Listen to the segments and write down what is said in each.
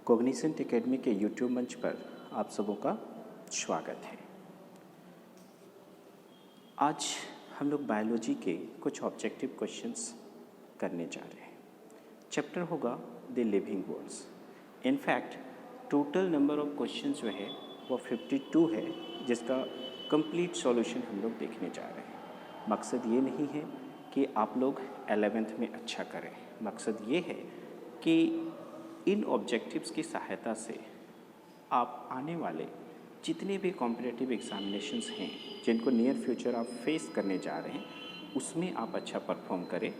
कोग्निसेंट academy के YouTube मंच पर आप सबों का स्वागत है। आज हम लोग बायोलॉजी के कुछ ऑब्जेक्टिव क्वेश्चंस करने जा रहे हैं। चैप्टर होगा the living worlds. In fact total number of questions जो है वो 52 है, जिसका कंप्लीट सॉल्यूशन हम लोग देखने जा रहे हैं। मकसद ये नहीं है कि आप लोग 11th में अच्छा करें, मकसद ये है कि इन ऑब्जेक्टिव्स की सहायता से आप आने वाले जितने भी कॉम्पिटिटिव एग्जामिनेशंस हैं जिनको नियर फ्यूचर आप फेस करने जा रहे हैं, उसमें आप अच्छा परफॉर्म करें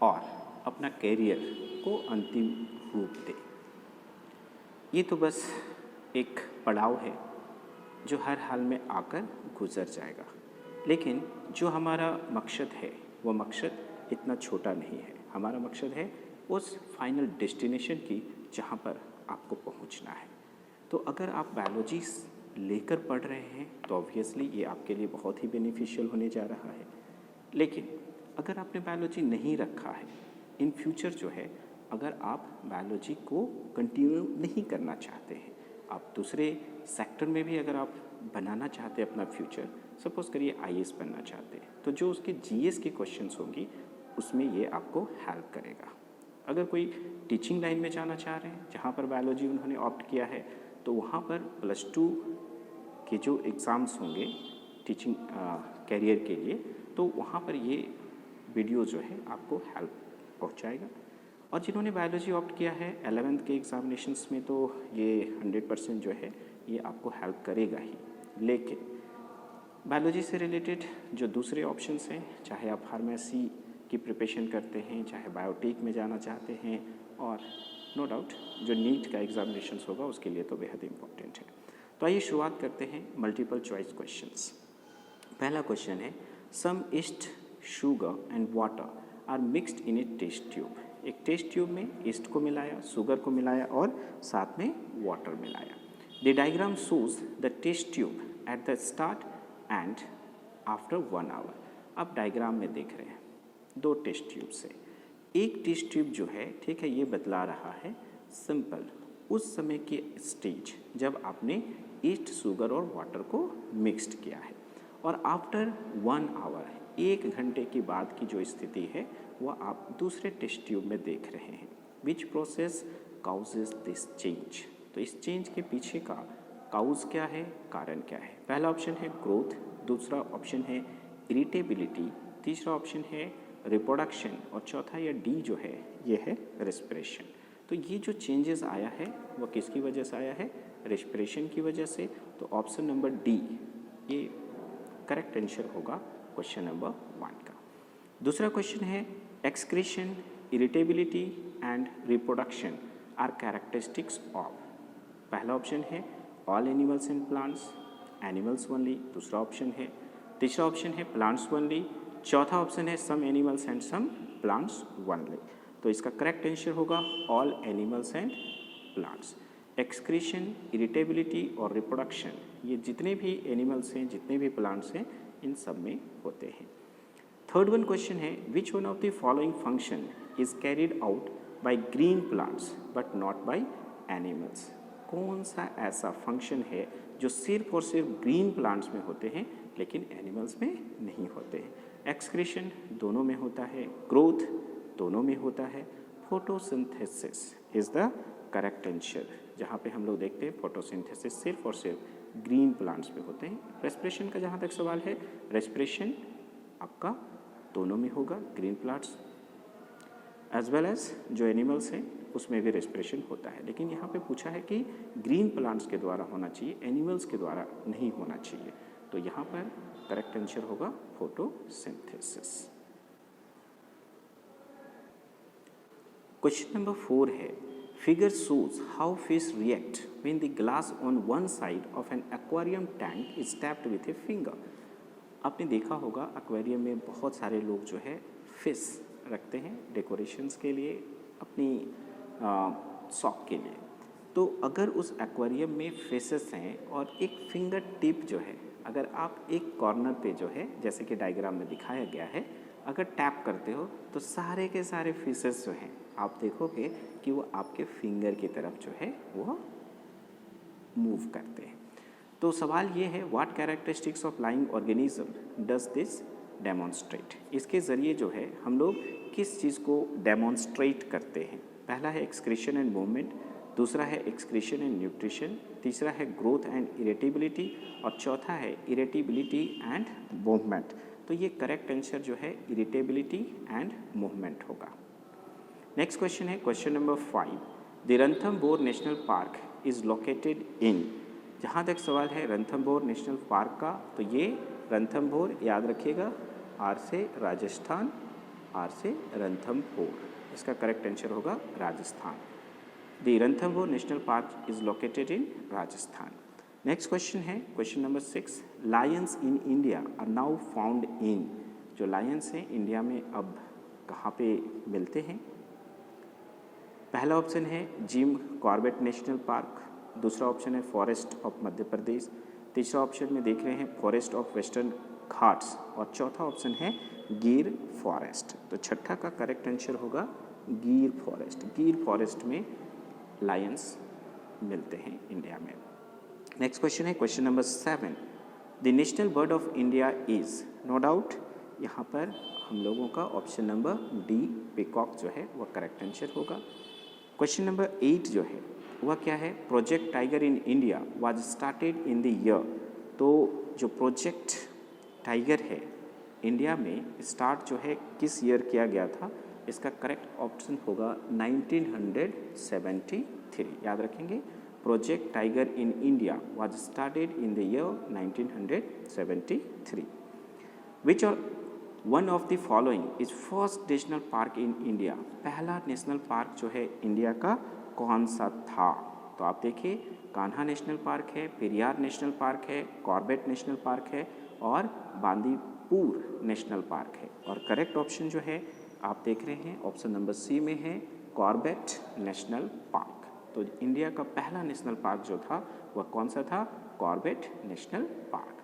और अपना कैरियर को अंतिम रूप दें। ये तो बस एक पड़ाव है जो हर हाल में आकर गुजर जाएगा, लेकिन जो हमारा मकसद है वो मकसद इतना छोटा नहीं है। हमारा मकसद है उस फाइनल डेस्टिनेशन की जहाँ पर आपको पहुँचना है। तो अगर आप बायोलॉजी लेकर पढ़ रहे हैं तो ऑब्वियसली ये आपके लिए बहुत ही बेनिफिशियल होने जा रहा है। लेकिन अगर आपने बायोलॉजी नहीं रखा है, इन फ्यूचर जो है, अगर आप बायोलॉजी को कंटिन्यू नहीं करना चाहते हैं, आप दूसरे सेक्टर में भी अगर आप बनाना चाहते हैं अपना फ्यूचर, सपोज करिए आईएएस बनना चाहते हैं, तो जो उसके जीएस के क्वेश्चंस होंगी उसमें ये आपको हेल्प करेगा। अगर कोई टीचिंग लाइन में जाना चाह रहे हैं जहाँ पर बायोलॉजी उन्होंने ऑप्ट किया है, तो वहाँ पर +2 के जो एग्ज़ाम्स होंगे टीचिंग कैरियर के लिए, तो वहाँ पर ये वीडियो जो है आपको हेल्प पहुँचाएगा। और जिन्होंने बायोलॉजी ऑप्ट किया है 11th के एग्ज़ामिनेशंस में, तो ये 100% जो है ये आपको हेल्प करेगा ही। लेकिन बायोलॉजी से रिलेटेड जो दूसरे ऑप्शंस हैं, चाहे आप फार्मेसी की प्रिपरेशन करते हैं, चाहे बायोटेक में जाना चाहते हैं, और नो डाउट जो नीट का एग्जामिनेशंस होगा उसके लिए तो बेहद इम्पोर्टेंट है। तो आइए शुरुआत करते हैं मल्टीपल चॉइस क्वेश्चंस। पहला क्वेश्चन है, some yeast sugar and water are mixed in a test tube. एक टेस्ट ट्यूब में ईस्ट को मिलाया, शुगर को मिलाया और साथ में वाटर मिलाया। The diagram shows the test tube at the start and after 1 hour. आप डायग्राम में देख रहे हैं 2 टेस्ट ट्यूब से, एक टेस्ट ट्यूब जो है, ठीक है, ये बतला रहा है सिंपल उस समय की स्टेज जब आपने ईस्ट, शुगर और वाटर को मिक्स्ड किया है, और आफ्टर 1 आवर 1 घंटे के बाद की जो स्थिति है वह आप दूसरे टेस्ट ट्यूब में देख रहे हैं। Which process causes this change. तो इस चेंज के पीछे का काउज क्या है, कारण क्या है। पहला ऑप्शन है ग्रोथ, दूसरा ऑप्शन है इरिटेबिलिटी, तीसरा ऑप्शन है रिप्रोडक्शन, और चौथा या डी जो है ये है रेस्पिरेशन। तो ये जो चेंजेस आया है वो किसकी वजह से आया है, रेस्पिरेशन की वजह से। तो ऑप्शन नंबर डी ये करेक्ट आंसर होगा क्वेश्चन नंबर 1 का। दूसरा क्वेश्चन है, excretion, irritability and reproduction are characteristics of. पहला ऑप्शन है all animals and plants, animals only, दूसरा ऑप्शन है, तीसरा ऑप्शन है प्लांट्स ओनली, चौथा ऑप्शन है some animals and some plants only. तो इसका करेक्ट आंसर होगा all animals and plants. Excretion, irritability और रिप्रोडक्शन, ये जितने भी एनिमल्स हैं, जितने भी प्लांट्स हैं, इन सब में होते हैं। थर्ड वन क्वेश्चन है, which one of the following function is carried out by green plants but not by animals. कौन सा ऐसा फंक्शन है जो सिर्फ और सिर्फ ग्रीन प्लांट्स में होते हैं लेकिन एनिमल्स में नहीं होते हैं। एक्सक्रीशन दोनों में होता है, ग्रोथ दोनों में होता है, photosynthesis is the correct answer. जहाँ पे हम लोग देखते हैं फोटोसिंथेसिस सिर्फ और सिर्फ ग्रीन प्लांट्स में होते हैं। रेस्पिरेशन का जहाँ तक सवाल है, रेस्पिरेशन आपका दोनों में होगा, green plants as well as जो एनिमल्स हैं उसमें भी रेस्पिरेशन होता है। लेकिन यहाँ पे पूछा है कि ग्रीन प्लांट्स के द्वारा होना चाहिए, एनिमल्स के द्वारा नहीं होना चाहिए। तो यहाँ पर करेक्ट आंसर होगा फोटोसिंथेसिस। क्वेश्चन नंबर 4 है, figure shows how fish react when the glass on one side of an aquarium tank is tapped with a finger. आपने देखा होगा एक्वेरियम में बहुत सारे लोग जो है फिश रखते हैं डेकोरेशंस के लिए, अपनी शौक के लिए। तो अगर उस एक्वेरियम में फिशेस हैं और एक फिंगर टिप जो है, अगर आप एक कॉर्नर पे जो है, जैसे कि डायग्राम में दिखाया गया है, अगर टैप करते हो तो सारे के सारे फिशेस जो हैं आप देखोगे कि वो आपके फिंगर की तरफ जो है वो मूव करते हैं। तो सवाल ये है, what characteristics of flying organism does this demonstrate. इसके ज़रिए जो है हम लोग किस चीज़ को डेमोन्स्ट्रेट करते हैं। पहला है एक्सक्रीशन एंड मूवमेंट, दूसरा है एक्सक्रीशन एंड न्यूट्रिशन, तीसरा है ग्रोथ एंड इरिटेबिलिटी और चौथा है इरिटेबिलिटी एंड मूवमेंट। तो ये करेक्ट आंसर जो है इरिटेबिलिटी एंड मूवमेंट होगा। नेक्स्ट क्वेश्चन है question number 5, the Ranthambore national park is located इन। जहाँ तक सवाल है रणथंभौर नेशनल पार्क का, तो ये रणथंभौर याद रखिएगा, आर से राजस्थान, आर से रणथंभौर, इसका करेक्ट आंसर होगा Rajasthan. The Ranthambore national park is located in Rajasthan. Next question है question number 6, lions in India are now found in. जो लायंस हैं इंडिया में अब कहाँ पे मिलते हैं। पहला ऑप्शन है जिम कॉर्बेट नेशनल पार्क, दूसरा ऑप्शन है फॉरेस्ट ऑफ मध्य प्रदेश, तीसरा ऑप्शन में देख रहे हैं फॉरेस्ट ऑफ वेस्टर्न घाट्स और चौथा ऑप्शन है गिर फॉरेस्ट। तो छठा का करेक्ट आंसर होगा गिर फॉरेस्ट। गिर फॉरेस्ट में लायंस मिलते हैं इंडिया में। नेक्स्ट क्वेश्चन है question number 7, the national bird of India is. No doubt यहाँ पर हम लोगों का ऑप्शन नंबर डी पीकॉक जो है वह करेक्ट आंसर होगा। क्वेश्चन नंबर 8 जो है वह क्या है, project tiger in India was started in the year. तो जो प्रोजेक्ट टाइगर है इंडिया में स्टार्ट जो है किस ईयर किया गया था, इसका करेक्ट ऑप्शन होगा 1973। याद रखेंगे, project tiger in India was started in the year 1973। Which are one of the following is first national park in India. पहला नेशनल पार्क जो है इंडिया का कौन सा था। तो आप देखिए, कान्हा नेशनल पार्क है, पेरियार नेशनल पार्क है, कॉर्बेट नेशनल पार्क है और बांदीपुर नेशनल पार्क है। और करेक्ट ऑप्शन जो है आप देख रहे हैं ऑप्शन नंबर सी में है कॉर्बेट नेशनल पार्क। तो इंडिया का पहला नेशनल पार्क जो था वह कौन सा था, Corbett national park.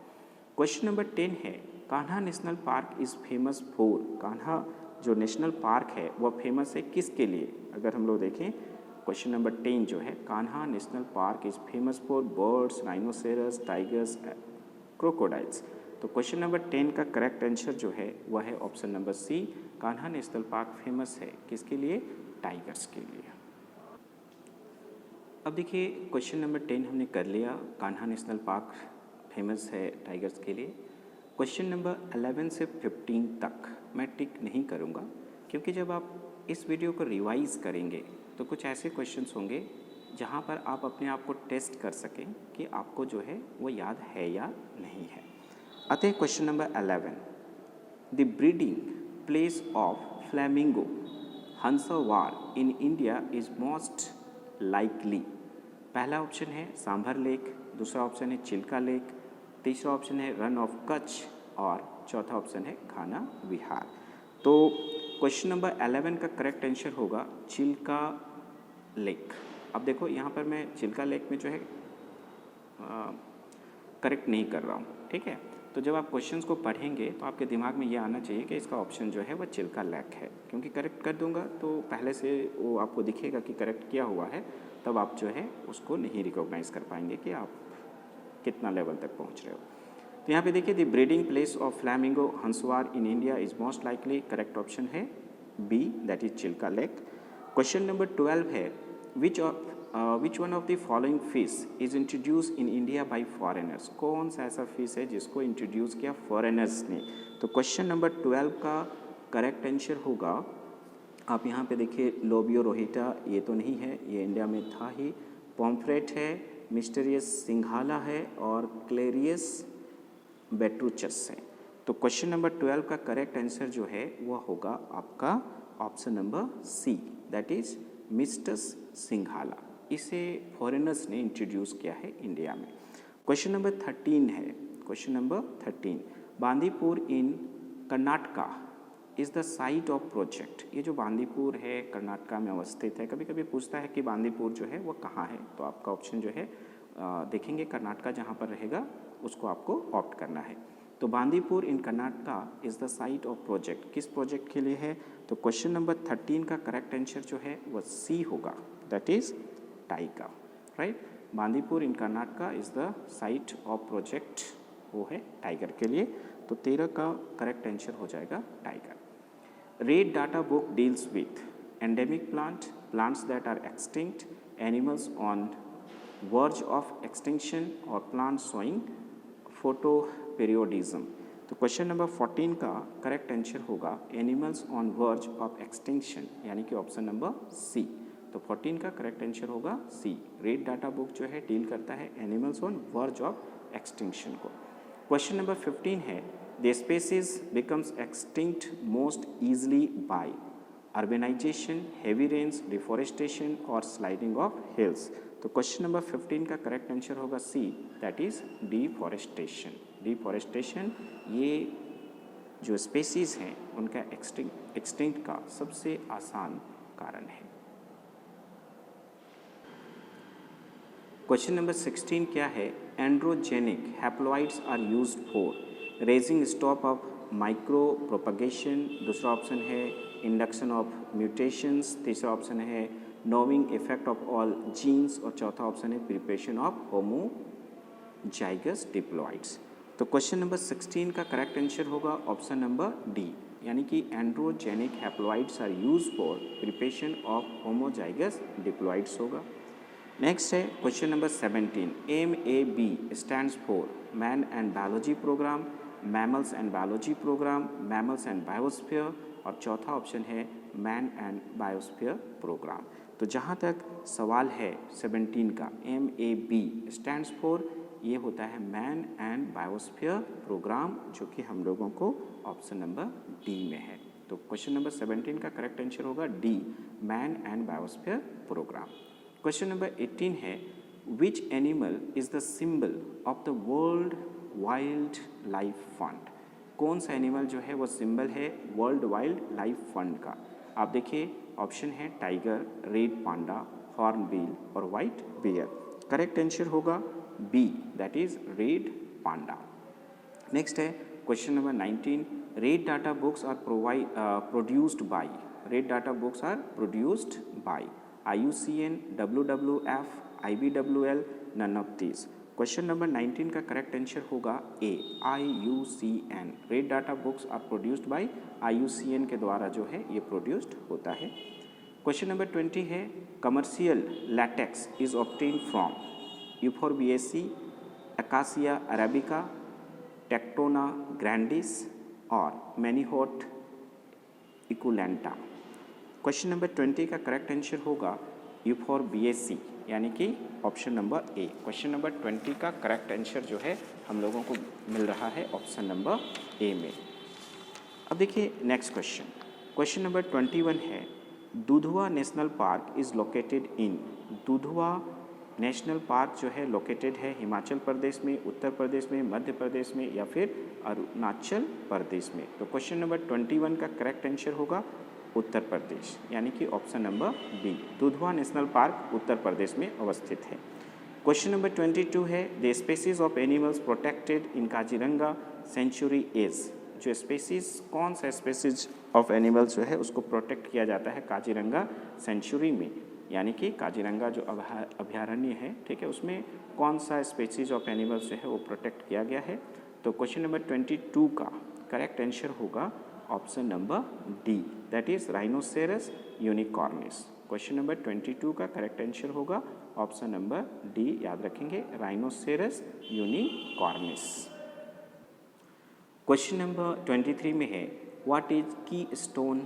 Question number 10 है, Kanha national park is famous for. Kanha जो नेशनल पार्क है वह फेमस है किसके लिए। अगर हम लोग देखें क्वेश्चन नंबर 10 जो है, Kanha national park is famous for birds, rhinoceros, tigers, crocodiles. तो क्वेश्चन नंबर 10 का करेक्ट आंसर जो है वह है option number C, Kanha national park famous है किसके लिए, टाइगर्स के लिए। अब देखिए क्वेश्चन नंबर 10 हमने कर लिया, कान्हा नेशनल पार्क फेमस है टाइगर्स के लिए। क्वेश्चन नंबर 11 से 15 तक मैं टिक नहीं करूँगा, क्योंकि जब आप इस वीडियो को रिवाइज करेंगे तो कुछ ऐसे क्वेश्चंस होंगे जहाँ पर आप अपने आप को टेस्ट कर सकें कि आपको जो है वो याद है या नहीं है। अतः question number 11, the breeding place of flamingo हंसवार in India is most likely. पहला ऑप्शन है सांभर लेक, दूसरा ऑप्शन है चिल्का लेक, तीसरा ऑप्शन है रन ऑफ कच्छ और चौथा ऑप्शन है खाना विहार। तो क्वेश्चन नंबर 11 का करेक्ट आंसर होगा चिल्का लेक। अब देखो यहाँ पर मैं चिल्का लेक में जो है करेक्ट नहीं कर रहा हूँ, ठीक है। तो जब आप क्वेश्चंस को पढ़ेंगे तो आपके दिमाग में ये आना चाहिए कि इसका ऑप्शन जो है वह चिल्का लेक है, क्योंकि करेक्ट कर दूंगा तो पहले से वो आपको दिखेगा कि करेक्ट किया हुआ है, तब आप जो है उसको नहीं रिकॉग्नाइज कर पाएंगे कि आप कितना लेवल तक पहुँच रहे हो। तो यहाँ पे देखिए, the breeding place of flamingo हंसवार in India is most likely, correct option है B, that is Chilka lake. Question number 12 है, which one of the following fish is introduce in India by foreigners. कौन सा ऐसा फिश है जिसको introduce किया foreigners ने। तो क्वेश्चन नंबर 12 का करेक्ट आंसर होगा, आप यहाँ पे देखिए लोबियो रोहिटा, ये तो नहीं है, ये इंडिया में था ही, पॉम्फ्रेट है, मिस्टीरियस सिंघाला है और क्लेरियस बेट्रूचस है। तो क्वेश्चन नंबर 12 का करेक्ट आंसर जो है वह होगा आपका option number C, that is Mystus singhala. इसे फॉरेनर्स ने इंट्रोड्यूस किया है इंडिया में। क्वेश्चन नंबर 13 है, question number 13, Bandipur in Karnataka is the site of project. ये जो बांदीपुर है कर्नाटका में अवस्थित है। कभी कभी पूछता है कि बांदीपुर जो है वो कहाँ है, तो आपका ऑप्शन जो है देखेंगे कर्नाटका जहाँ पर रहेगा उसको आपको ऑप्ट करना है। तो Bandipur in Karnataka is the site of project, किस प्रोजेक्ट के लिए है? तो क्वेश्चन नंबर 13 का करेक्ट आंसर जो है वो सी होगा, that is tiger, right. Bandipur in Karnataka is the site of project, वो है टाइगर के लिए। तो 13 का करेक्ट आंसर हो जाएगा tiger. Red data book deals with endemic plant, plants that are extinct, animals on verge of extinction और प्लांट शोइंग फोटो पीरियोडिज्म। तो क्वेश्चन नंबर 14 का करेक्ट आंसर होगा animals on verge of extinction, यानी कि option number सी। तो 14 का correct answer होगा सी। Red data book जो है डील करता है animals on verge of extinction को। क्वेश्चन नंबर 15 है the species becomes extinct most easily by urbanisation, heavy rains, deforestation और स्लाइडिंग ऑफ हिल्स। तो क्वेश्चन नंबर 15 का करेक्ट आंसर होगा C, that is deforestation. Deforestation ये जो स्पेसीज हैं उनका एक्सटिंक्ट का सबसे आसान कारण है। क्वेश्चन नंबर 16 क्या है? Androgenic haploids are used for raising stop of micro propagation, दूसरा ऑप्शन है इंडक्शन ऑफ म्यूटेशंस, तीसरा ऑप्शन है knowing effect of all genes और चौथा ऑप्शन है प्रिपरेशन ऑफ होमोजाइगस डिप्लॉइड्स। तो क्वेश्चन नंबर 16 का करेक्ट आंसर होगा ऑप्शन नंबर डी, यानी कि androgenic haploids are used for preparation of homozygous diploids होगा। नेक्स्ट है question number 17, MAB stands for man and biology programme, mammals and biology programme, mammals and biosphere और चौथा option है man and biosphere programme. तो जहाँ तक सवाल है 17 का, MAB स्टैंड्स फॉर, ये होता है मैन एंड बायोस्फीयर प्रोग्राम, जो कि हम लोगों को ऑप्शन नंबर डी में है। तो क्वेश्चन नंबर 17 का करेक्ट आंसर होगा D, man and biosphere programme. Question number 18 है which animal is the symbol of the world wildlife fund. कौन सा एनिमल जो है वो सिंबल है वर्ल्ड वाइल्ड लाइफ फंड का? आप देखिए ऑप्शन है टाइगर, रेड पांडा, हॉर्नबिल और वाइट बियर। करेक्ट आंसर होगा B, that is red panda. Next है question number 19, red data books are produced by, red data books are produced by IUCN, WWF, IBWL, none of this. Question number 19 का correct answer होगा A, IUCN। Red data books are produced by IUCN के द्वारा जो है ये produced होता है। Question number 20 है commercial latex is obtained from Euphorbiaceae, acacia arabica, tectona grandis और मैनीहोट इकुलेंटा। क्वेश्चन नंबर 20 का करेक्ट आंसर होगा यूफोर्बिएसी, यानी कि ऑप्शन नंबर ए। क्वेश्चन नंबर 20 का करेक्ट आंसर जो है हम लोगों को मिल रहा है ऑप्शन नंबर ए में। अब देखिए नेक्स्ट क्वेश्चन, क्वेश्चन नंबर 21 है Dudhwa national park is located in, Dudhwa national park जो है लोकेटेड है हिमाचल प्रदेश में, उत्तर प्रदेश में, मध्य प्रदेश में या फिर अरुणाचल प्रदेश में। तो क्वेश्चन नंबर 21 का करेक्ट आंसर होगा उत्तर प्रदेश, यानी कि option number B, Dudhwa national park Uttar Pradesh में अवस्थित है। क्वेश्चन नंबर 22 है the species of animals protected in Kaziranga sanctuary is, जो स्पीसीज कौन सा स्पीसीज ऑफ एनिमल्स जो है उसको प्रोटेक्ट किया जाता है काजीरंगा सेंचुरी में, यानी कि काजीरंगा जो अभयारण्य है, ठीक है, उसमें कौन सा स्पीसीज ऑफ एनिमल्स जो है वो प्रोटेक्ट किया गया है। तो क्वेश्चन नंबर 22 का करेक्ट आंसर होगा option number D, that is rhinoceros unicornis. Question number 22 का करेक्ट आंसर होगा ऑप्शन नंबर डी, याद रखेंगे, राइनोसेरस यूनिकॉर्निस। क्वेश्चन नंबर 23 में है what is keystone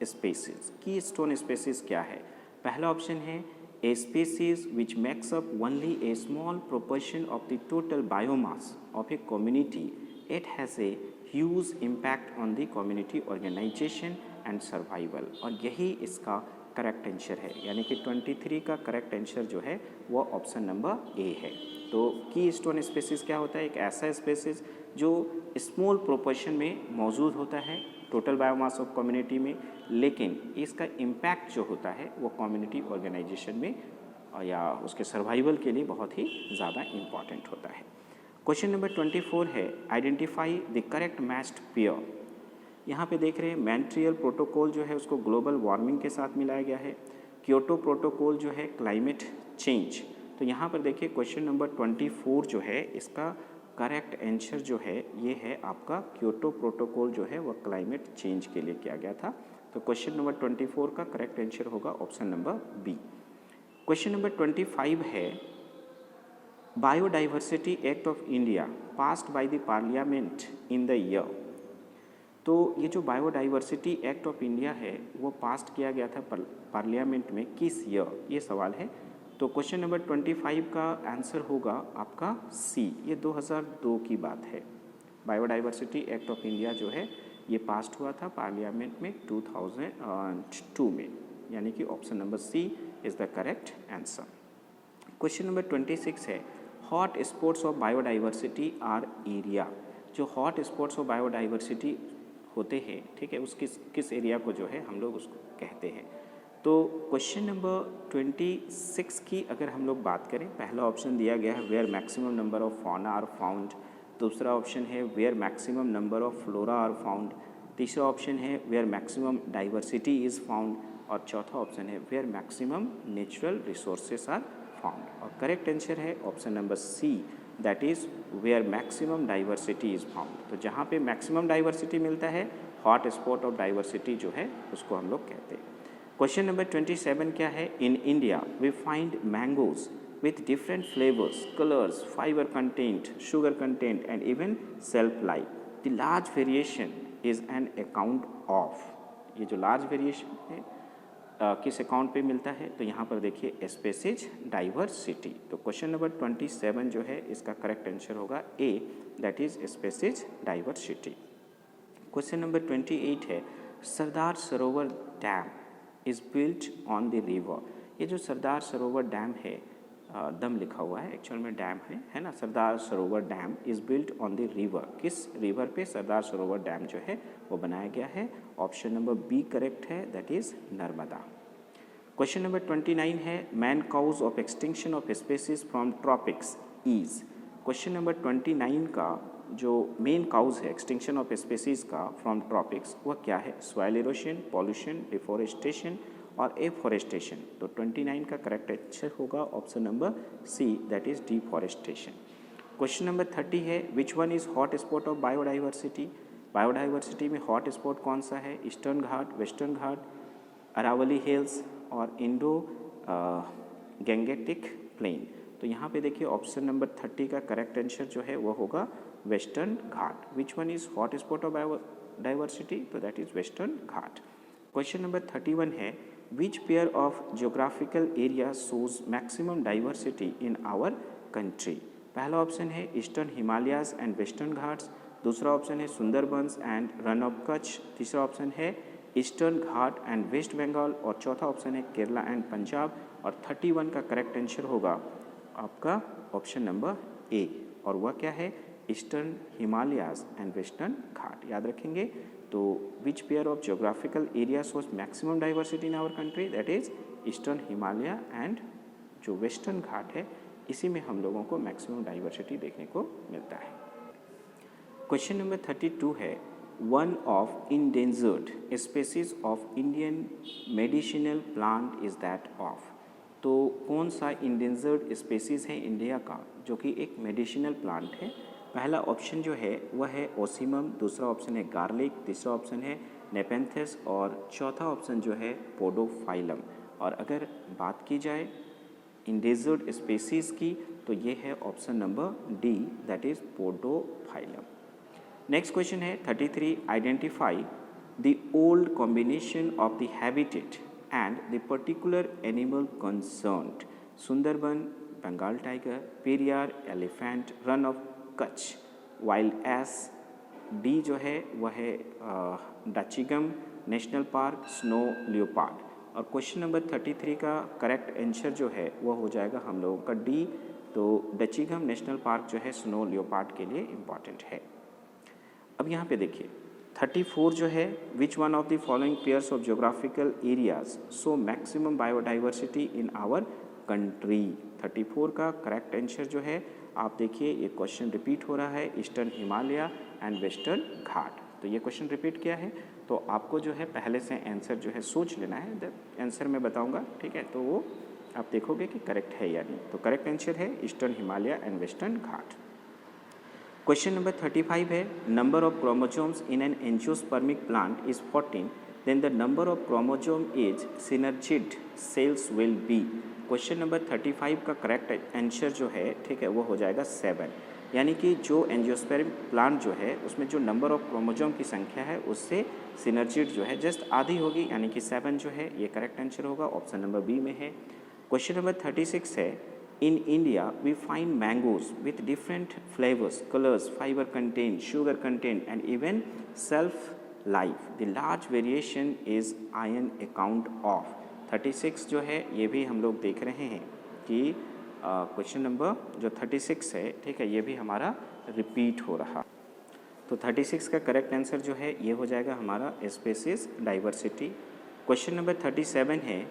species. Keystone species क्या है? पहला ऑप्शन है a species which makes up only a small proportion of the total biomass of a community, it has a huge impact on the community organisation and survival, और यही इसका correct answer है, यानी कि 23 का करेक्ट आंसर जो है वो ऑप्शन नंबर ए है। तो की स्टोन स्पीसीज क्या होता है? एक ऐसा स्पीसीज जो स्मॉल प्रोपोर्शन में मौजूद होता है टोटल बायोमास ऑफ कम्युनिटी में, लेकिन इसका इम्पैक्ट जो होता है वो कम्युनिटी ऑर्गेनाइजेशन में या उसके सर्वाइवल के लिए बहुत ही ज़्यादा इम्पॉर्टेंट होता है। क्वेश्चन नंबर 24 है identify the correct matched pair. यहाँ पे देख रहे हैं मॉन्ट्रियल प्रोटोकॉल जो है उसको ग्लोबल वार्मिंग के साथ मिलाया गया है, क्योटो प्रोटोकॉल जो है क्लाइमेट चेंज। तो यहाँ पर देखिए क्वेश्चन नंबर 24 जो है इसका करेक्ट आंसर जो है ये है आपका क्योटो प्रोटोकॉल जो है वह क्लाइमेट चेंज के लिए किया गया था। तो क्वेश्चन नंबर 24 का करेक्ट आंसर होगा option number B. Question number 25 है biodiversity act of India passed by the parliament in the year. तो ये जो बायोडाइवर्सिटी एक्ट ऑफ इंडिया है वो पास किया गया था पार्लियामेंट में किस ईयर, ये सवाल है। तो क्वेश्चन नंबर 25 का आंसर होगा आपका सी, ये 2002 की बात है। बायोडाइवर्सिटी एक्ट ऑफ इंडिया जो है ये पास हुआ था पार्लियामेंट में 2002 में, यानी कि option number C is the correct answer. Question number 26 है hot spots of biodiversity are area. जो हॉट स्पॉट्स ऑफ बायोडाइवर्सिटी होते हैं, ठीक है, उस किस एरिया को जो है हम लोग उसको कहते हैं। तो क्वेश्चन नंबर 26 की अगर हम लोग बात करें, पहला ऑप्शन दिया गया है where maximum number of fauna are found, दूसरा ऑप्शन है where maximum number of flora are found, तीसरा ऑप्शन है where maximum diversity is found, और चौथा ऑप्शन है where maximum natural resources are found. और करेक्ट आंसर है option number C, that is where maximum diversity is found. तो जहाँ पे मैक्सिमम डाइवर्सिटी मिलता है हॉट स्पॉट ऑफ डाइवर्सिटी जो है उसको हम लोग कहते हैं। क्वेश्चन नंबर 27 क्या है, in India we find mangoes with different flavors, colors, fiber content, sugar content and even shelf life. The large variation is an account of, ये जो large variation है किस अकाउंट पे मिलता है, तो यहाँ पर देखिए स्पेसीज डाइवर्सिटी। तो क्वेश्चन नंबर 27 जो है इसका करेक्ट आंसर होगा A, that is species diversity. Question number 28 है Sardar Sarovar dam is built on the river. ये जो सरदार सरोवर डैम है, दम लिखा हुआ है, एक्चुअल में डैम है ना। सरदार Sarovar dam is built on the river, किस रिवर पे सरदार सरोवर डैम जो है वो बनाया गया है, ऑप्शन नंबर बी करेक्ट है, that is Narmada. Question number 29 है main cause of extinction of species from tropics is. Question number 29 का जो मेन काउज है एक्सटिंक्शन ऑफ स्पेसीज का फ्रॉम ट्रॉपिक्स वह क्या है, सॉइल इरोशन, पॉल्यूशन, डिफोरेस्टेशन और एफॉरेस्टेशन। तो 29 का करेक्ट आंसर होगा option number C, that is deforestation. Question number 30 है which one is hot spot of biodiversity. Biodiversity में हॉट स्पॉट कौन सा है, ईस्टर्न घाट, वेस्टर्न घाट, अरावली हिल्स और इंडो गैंगेटिक प्लेन। तो यहाँ पे देखिए ऑप्शन नंबर 30 का करेक्ट आंसर जो है वो होगा western Ghat. Which one is hot spot of biodiversity, तो that is western Ghat. Question number 31 है which pair of geographical area shows maximum diversity in our country। पहला ऑप्शन है eastern Himalayas and western Ghats, दूसरा ऑप्शन है सुंदरबंस एंड रन ऑफ कच्छ, तीसरा option है eastern Ghat and West Bengal और चौथा ऑप्शन है केरला एंड पंजाब। और 31 का करेक्ट आंसर होगा आपका ऑप्शन नंबर ए, और वह क्या है, eastern Himalayas and western Ghat. याद रखेंगे। तो which pair of geographical area shows maximum diversity in our country, that is eastern Himalaya and जो वेस्टर्न घाट है इसी में हम लोगों को मैक्सिमम डाइवर्सिटी देखने को मिलता है। क्वेश्चन नंबर 32 है one of endangered species of Indian medicinal plant is that of. तो कौन सा इंडेंजर्ड स्पेसीज है इंडिया का जो कि एक मेडिसिनल प्लांट है। पहला ऑप्शन जो है वह है ओसिमम, दूसरा ऑप्शन है गार्लिक, तीसरा ऑप्शन है नेपेंथस और चौथा ऑप्शन जो है पोडोफाइलम। और अगर बात की जाए इंडेंजर्ड स्पेसीज की तो ये है option number D, that is podophyllum. Next question है 33 identify the old combination of the habitat and the particular animal concerned. Sundarban Bengal tiger, Periyar elephant, Rann of Kutch, wild ass. D जो है वह है Dachigam national park, snow leopard. और क्वेश्चन नंबर 33 का correct answer जो है वह हो जाएगा हम लोगों का डी। तो डाचिगम नेशनल पार्क जो है स्नो लियोपार्ड के लिए इम्पॉर्टेंट है। अब यहाँ पे देखिए 34 जो है which one of the following pairs of geographical areas so maximum biodiversity in our country. 34 का करेक्ट आंसर जो है आप देखिए ये क्वेश्चन रिपीट हो रहा है, ईस्टर्न हिमालय एंड वेस्टर्न घाट। तो ये क्वेश्चन रिपीट किया है, तो आपको जो है पहले से आंसर जो है सोच लेना है, आंसर मैं बताऊंगा, ठीक है, तो वो आप देखोगे कि करेक्ट है या नहीं। तो करेक्ट आंसर है eastern Himalaya and western Ghat. Question number 35 है, number of chromosomes in an angiospermic plant is 14, then the number of chromosome is synergid cells will be. Question number 35 का करेक्ट आंसर जो है, ठीक है, वो हो जाएगा 7, यानी कि जो एंजियोस्पर्मिक प्लांट जो है उसमें जो नंबर ऑफ क्रोमोसोम की संख्या है उससे सिनर्जिड जो है जस्ट आधी होगी, यानी कि 7 जो है ये करेक्ट आंसर होगा, ऑप्शन नंबर बी में है। क्वेश्चन नंबर 36 है, in India we find mangoes with different flavors, colors, fiber content, sugar content and even shelf life. The large variation is iron account of 36 जो है ये भी हम लोग देख रहे हैं कि क्वेश्चन नंबर जो 36 है, ठीक है, ये भी हमारा रिपीट हो रहा। तो 36 का करेक्ट आंसर जो है ये हो जाएगा हमारा स्पीशीज डाइवर्सिटी। क्वेश्चन नंबर 37 है,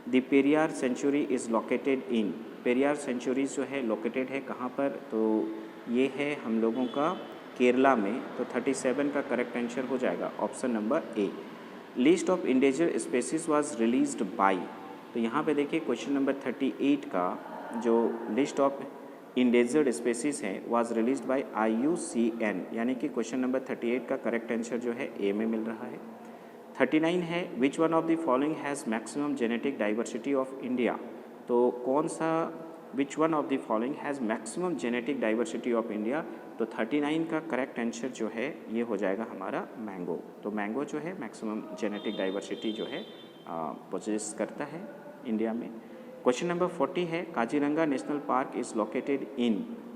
the Periyar sanctuary is located in. Periyar sanctuaries जो है लोकेटेड है कहाँ पर, तो ये है हम लोगों का केरला में। तो 37 का करेक्ट आंसर हो जाएगा option number A. List of endangered species was released by. तो यहाँ पे देखिए क्वेश्चन नंबर 38 का जो लिस्ट ऑफ इंडेंजर्ड स्पीशीज है वाज रिलीज्ड बाय IUCN, यानी कि क्वेश्चन नंबर 38 का करेक्ट आंसर जो है ए में मिल रहा है। 39 है, which one of the following has maximum genetic diversity of India. तो कौन सा विच one of the following has maximum genetic diversity of India. तो 39 का करेक्ट आंसर जो है ये हो जाएगा हमारा मैंगो। तो मैंगो जो है मैक्सिमम जेनेटिक डाइवर्सिटी जो है पोजेस करता है इंडिया में। क्वेश्चन नंबर 40 है, Kaziranga national park is located in.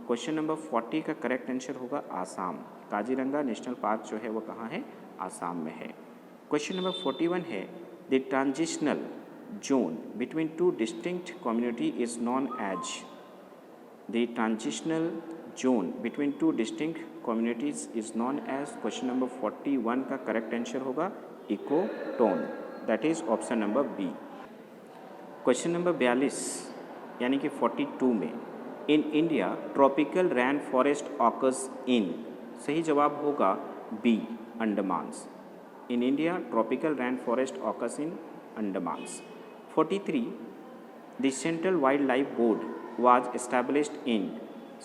Question number 40 का करेक्ट आंसर होगा आसाम। काजीरंगा नेशनल पार्क जो है वो कहाँ है, आसाम में है। क्वेश्चन नंबर 41 है, the transitional zone between two distinct community is known as. The transitional zone between two distinct communities is known as. Question number 41 का करेक्ट आंसर होगा ecotone, that is option number B. Question number 42 यानी कि 42 में, in India tropical rain forest occurs in. सही जवाब होगा B, Andamans. In India, tropical rainforest occurs in Andamans. 43. The Central Wildlife Board was established in.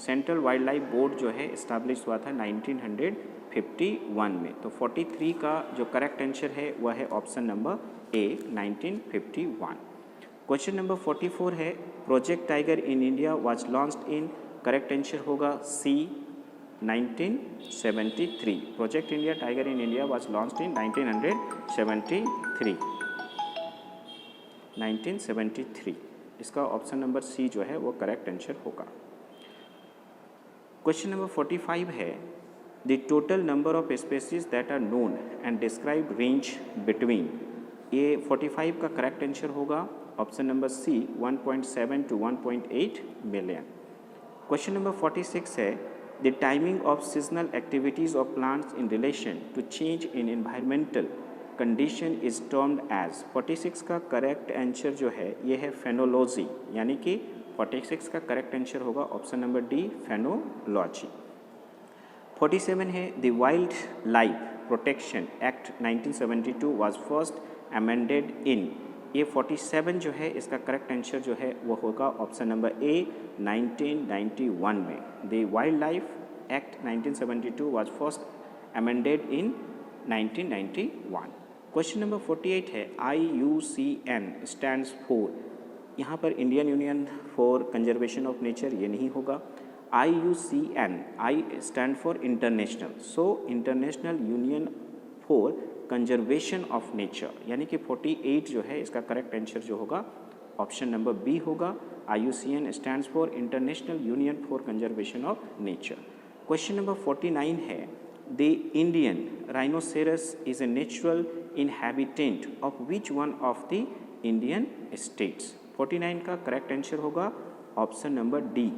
Central Wildlife Board जो है established हुआ था 1951 में। तो 43 का जो करेक्ट आंसर है वह है option number A, 1951। Question number 44 है, project tiger in India was launched in. Correct answer होगा C, 1973। Project India tiger in India was launched in 1973। इसका ऑप्शन नंबर सी जो है वो करेक्ट आंसर होगा। क्वेश्चन नंबर 45 है, the total number of species that are known and describe range between. ये 45 का correct answer होगा option number C, 1.7 to 1.8 million. Question number 46 है, the timing of seasonal activities of plants in relation to change in environmental condition is termed as। 46 का correct answer जो है ये है phenology, यानी कि 46 का करेक्ट आंसर होगा ऑप्शन नंबर डी, फेनोलॉजी। 47 है, the wild life protection act 1972 was first amended in. ये 47 जो है इसका करेक्ट आंसर जो है वो होगा ऑप्शन नंबर ए, 1991 में। The wild life act 1972 was first amended in 1991। Question number 48 है, IUCN स्टैंड्स फॉर। यहाँ पर Indian union for conservation of nature ये नहीं होगा। IUCN, I stand for international, so international union for conservation of nature, यानी कि 48 जो है इसका करेक्ट आंसर जो होगा ऑप्शन नंबर बी होगा। IUCN stands for international union for conservation of nature. Question number 49 है, the Indian rhinoceros is a natural inhabitant of which one of the Indian states. 49 का करेक्ट आंसर होगा option number D,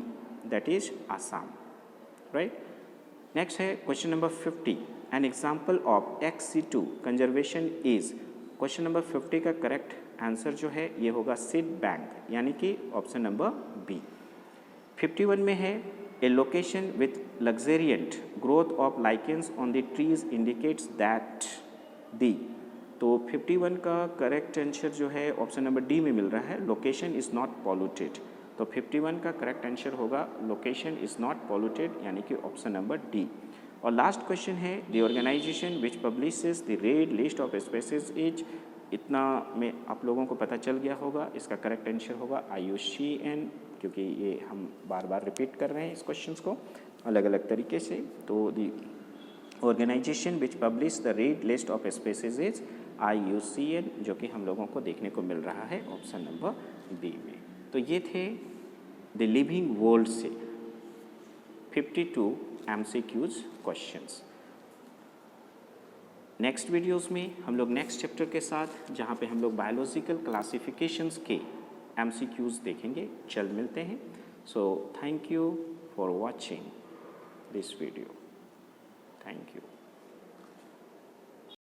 that is Assam, right. Next है question number 50, an example of XC2 conservation is. Question number 50 का correct answer जो है ये होगा seed bank, यानी कि ऑप्शन नंबर बी। 51 में है a location with luxuriant growth of lichens on the trees indicates that the. तो 51 का करेक्ट आंसर जो है ऑप्शन नंबर डी में मिल रहा है, लोकेशन इज़ नॉट पॉल्यूटेड। तो 51 का करेक्ट आंसर होगा लोकेशन इज़ नॉट पॉल्यूटेड, यानी कि ऑप्शन नंबर डी। और लास्ट क्वेश्चन है the organization which publishes the red list of species is, इतना में आप लोगों को पता चल गया होगा, इसका करेक्ट आंसर होगा IUCN, क्योंकि ये हम बार बार रिपीट कर रहे हैं इस क्वेश्चंस को अलग अलग तरीके से। तो the organization which publish the red list of species is IUCN, जो कि हम लोगों को देखने को मिल रहा है ऑप्शन नंबर बी में। तो ये थे द लिविंग वर्ल्ड से 52 MCQs क्वेश्चंस। नेक्स्ट वीडियोस में हम लोग नेक्स्ट चैप्टर के साथ, जहाँ पे हम लोग बायोलॉजिकल क्लासिफिकेशंस के MCQs देखेंगे, जल्द मिलते हैं। So thank you for watching this video. Thank you.